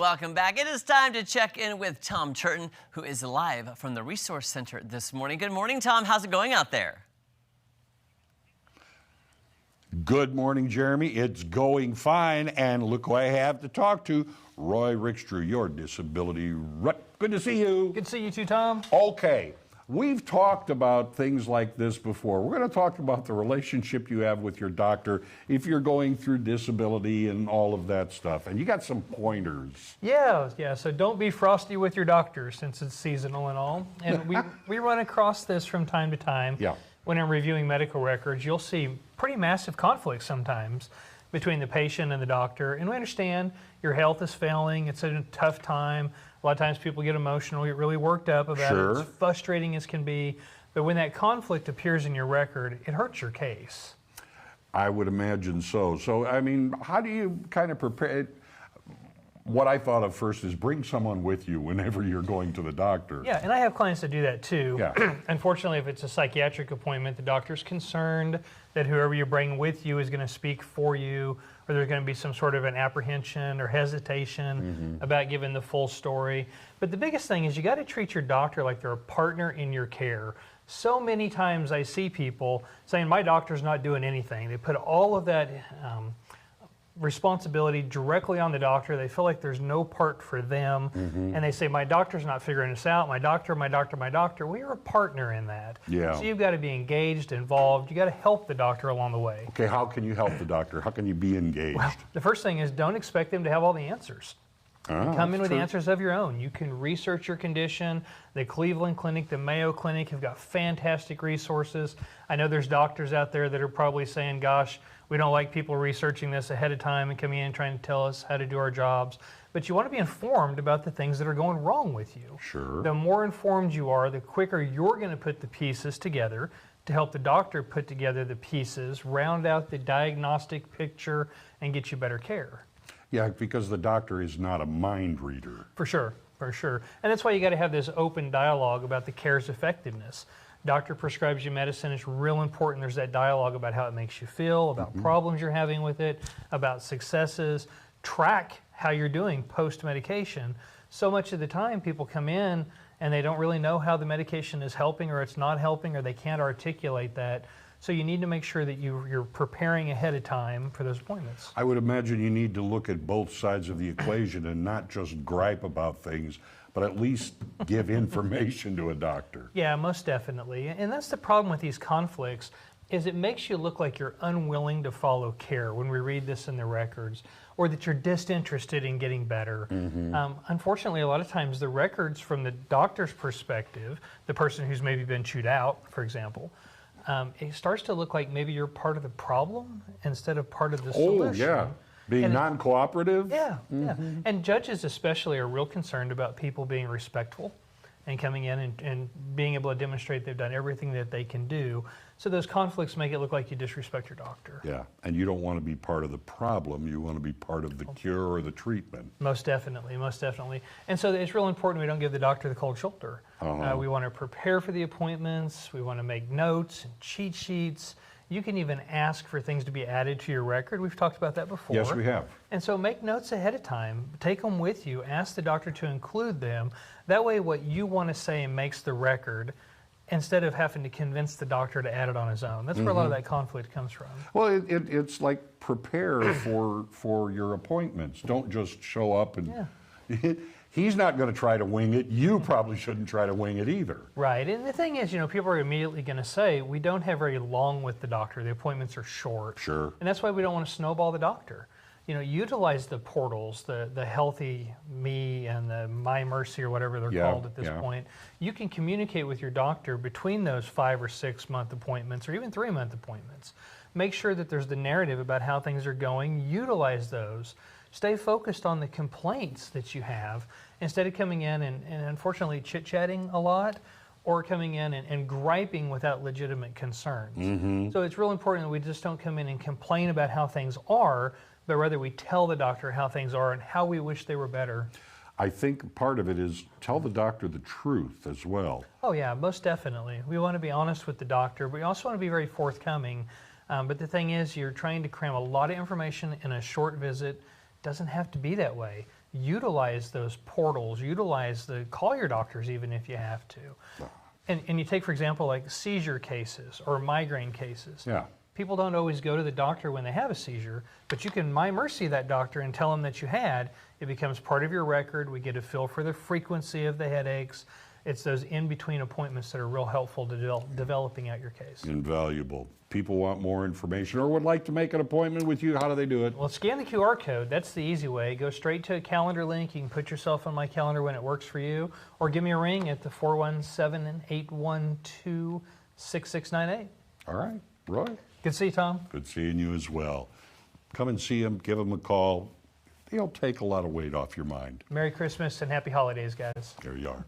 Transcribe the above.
welcome back. It is time to check in with Tom Turton, who is live from the Resource Center this morning. Good morning, Tom. How's it going out there? Good morning, Jeremy. It's going fine. And look who I have to talk to. Roy Rickstrew, your disability rep. Good to see you. Good to see you too, Tom. Okay. We've talked about things like this before. We're going to talk about the relationship you have with your doctor if you're going through disability and all of that stuff. And you got some pointers. Yeah. So don't be frosty with your doctor since it's seasonal and all. And we run across this from time to time. Yeah. When I'm reviewing medical records, you'll see pretty massive conflicts sometimes between the patient and the doctor. And we understand your health is failing. It's a tough time. A lot of times people get emotional, get really worked up about it. It's frustrating as can be. But when that conflict appears in your record, it hurts your case. I would imagine so. So, I mean, how do you kind of prepare? What I thought of first is bring someone with you whenever you're going to the doctor. Yeah, and I have clients that do that too. Yeah. Unfortunately, if it's a psychiatric appointment, the doctor's concerned that whoever you bring with you is going to speak for you, or there's going to be some sort of an apprehension or hesitation about giving the full story. But the biggest thing is you got to treat your doctor like they're a partner in your care. So many times I see people saying, my doctor's not doing anything. They put all of that responsibility directly on the doctor. They feel like there's no part for them. And they say, my doctor's not figuring this out. My doctor. Well, you're a partner in that. Yeah. So you've got to be engaged, involved. You got to help the doctor along the way. Okay, how can you help the doctor? How can you be engaged? Well, the first thing is don't expect them to have all the answers. Come in with answers of your own. You can research your condition. The Cleveland Clinic, the Mayo Clinic have got fantastic resources. I know there's doctors out there that are probably saying, gosh, we don't like people researching this ahead of time and coming in and trying to tell us how to do our jobs. But you want to be informed about the things that are going wrong with you. Sure. The more informed you are, the quicker you're going to put the pieces together to help the doctor put together the pieces, round out the diagnostic picture, and get you better care. Yeah, because the doctor is not a mind reader. For sure. And that's why you got to have this open dialogue about the care's effectiveness. Doctor prescribes you medicine. It's real important there's that dialogue about how it makes you feel, about problems you're having with it, about successes. Track how you're doing post-medication. So much of the time people come in and they don't really know how the medication is helping or it's not helping or they can't articulate that. So you need to make sure that you're preparing ahead of time for those appointments. I would imagine you need to look at both sides of the equation and not just gripe about things, but at least give information to a doctor. Yeah, most definitely. And that's the problem with these conflicts, is it makes you look like you're unwilling to follow care when we read this in the records, or that you're disinterested in getting better. Unfortunately, a lot of times the records from the doctor's perspective, the person who's maybe been chewed out, for example, it starts to look like maybe you're part of the problem instead of part of the solution. Oh, yeah. Being non-cooperative? Yeah. And judges especially are real concerned about people being respectful and coming in and being able to demonstrate they've done everything that they can do. So those conflicts make it look like you disrespect your doctor. Yeah, and you don't want to be part of the problem. You want to be part of the cure or the treatment. Most definitely. And so it's real important we don't give the doctor the cold shoulder. We want to prepare for the appointments. We want to make notes and cheat sheets. You can even ask for things to be added to your record. We've talked about that before. Yes, we have. And so make notes ahead of time. Take them with you. Ask the doctor to include them. That way what you want to say makes the record instead of having to convince the doctor to add it on his own. That's where a lot of that conflict comes from. Well, it's like prepare for your appointments. Don't just show up and... He's not going to try to wing it. You probably shouldn't try to wing it either. Right. And the thing is, people are immediately going to say, we don't have very long with the doctor. The appointments are short. Sure. And that's why we don't want to snowball the doctor. Utilize the portals, the Healthy Me and the My Mercy or whatever they're called at this point. You can communicate with your doctor between those 5 or 6 month appointments or even 3-month appointments. Make sure that there's the narrative about how things are going. Utilize those. Stay focused on the complaints that you have instead of coming in and unfortunately chit-chatting a lot or coming in and griping without legitimate concerns. So it's real important that we just don't come in and complain about how things are, but rather we tell the doctor how things are and how we wish they were better. I think part of it is tell the doctor the truth as well. Oh yeah, most definitely. We want to be honest with the doctor, but we also want to be very forthcoming. But the thing is, you're trying to cram a lot of information in a short visit. Doesn't have to be that way. utilize those portals, call your doctors even if you have to. And you take, for example, like seizure cases or migraine cases. Yeah. People don't always go to the doctor when they have a seizure, but you can MyMercy that doctor and tell them that you had. It becomes part of your record. We get a feel for the frequency of the headaches. It's those in-between appointments that are real helpful to developing out your case. Invaluable. People want more information or would like to make an appointment with you. How do they do it? Well, scan the QR code. That's the easy way. Go straight to a calendar link. You can put yourself on my calendar when it works for you, or give me a ring at the 417-812-6698. All right. Roy? Good to see you, Tom. Good seeing you as well. Come and see him. Give him a call. He'll take a lot of weight off your mind. Merry Christmas and happy holidays, guys. There you are.